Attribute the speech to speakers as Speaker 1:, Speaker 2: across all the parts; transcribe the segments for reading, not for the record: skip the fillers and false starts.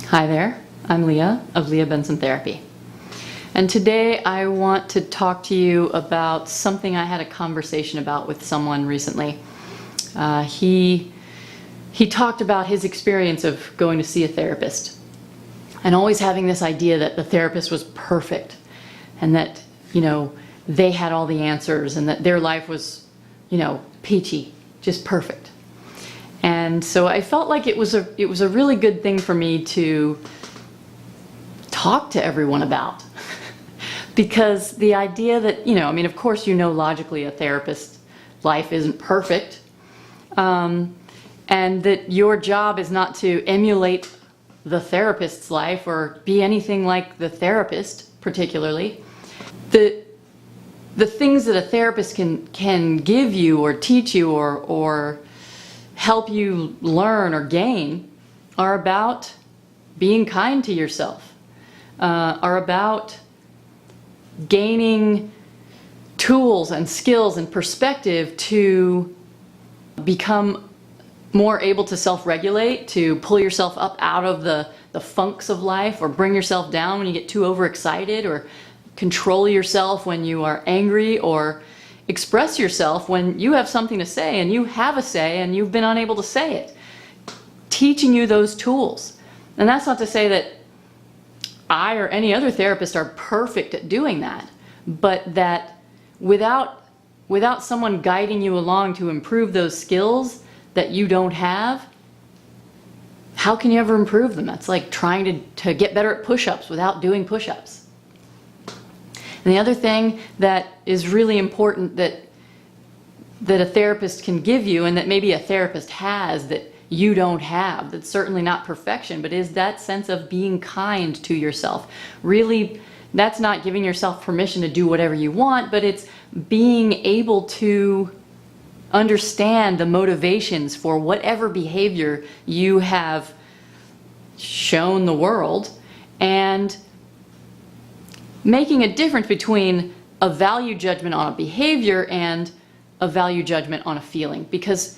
Speaker 1: Hi there, I'm Leah of Leah Benson Therapy. And today I want to talk to you about something I had a conversation about with someone recently. He talked about his experience of going to see a therapist and always having this idea that the therapist was perfect and that, they had all the answers and that their life was, peachy, just perfect. And so I felt like it was a really good thing for me to talk to everyone about. Because the idea that, of course logically a therapist's life isn't perfect. And that your job is not to emulate the therapist's life or be anything like the therapist, particularly. The things that a therapist can give you or teach you or help you learn or gain are about being kind to yourself, are about gaining tools and skills and perspective to become more able to self-regulate, to pull yourself up out of the funks of life, or bring yourself down when you get too overexcited, or control yourself when you are angry, or express yourself when you have something to say and you have a say and you've been unable to say it. Teaching you those tools. And that's not to say that I or any other therapist are perfect at doing that, but that without someone guiding you along to improve those skills that you don't have, how can you ever improve them? That's like trying to get better at push-ups without doing push-ups. And the other thing that is really important that a therapist can give you, and that maybe a therapist has that you don't have, that's certainly not perfection, but is that sense of being kind to yourself. Really, that's not giving yourself permission to do whatever you want, but it's being able to understand the motivations for whatever behavior you have shown the world, and making a difference between a value judgment on a behavior and a value judgment on a feeling. Because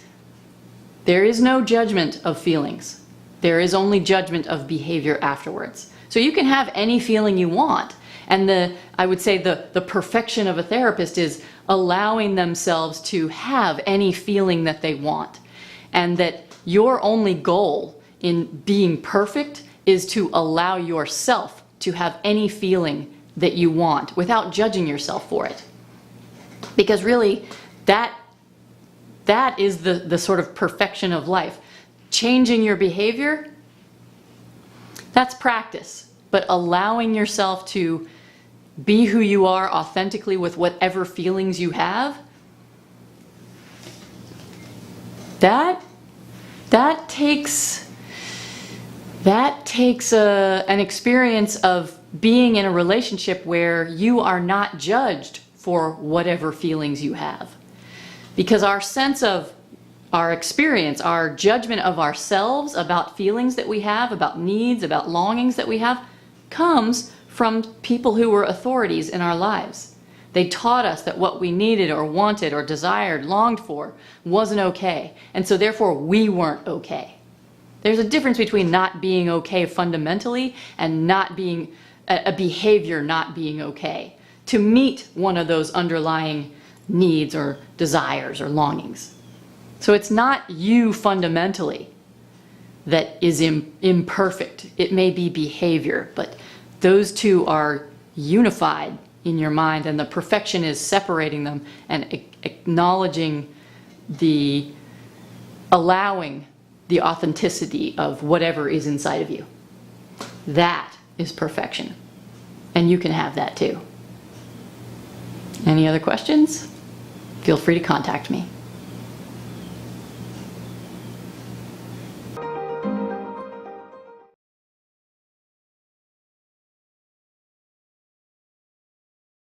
Speaker 1: there is no judgment of feelings. There is only judgment of behavior afterwards. So you can have any feeling you want. And I would say the perfection of a therapist is allowing themselves to have any feeling that they want. And that your only goal in being perfect is to allow yourself to have any feeling that you want without judging yourself for it. Because really, that is the sort of perfection of life. Changing your behavior, that's practice. But allowing yourself to be who you are authentically with whatever feelings you have, that takes an experience of being in a relationship where you are not judged for whatever feelings you have. Because our sense of our experience, our judgment of ourselves about feelings that we have, about needs, about longings that we have, comes from people who were authorities in our lives. They taught us that what we needed or wanted or desired, longed for, wasn't okay. And so therefore we weren't okay. There's a difference between not being okay fundamentally and not being a behavior not being okay to meet one of those underlying needs or desires or longings. So it's not you fundamentally that is imperfect. It may be behavior, but those two are unified in your mind, and the perfection is separating them and acknowledging allowing the authenticity of whatever is inside of you. That is perfection. And you can have that too. Any other questions? Feel free to contact me.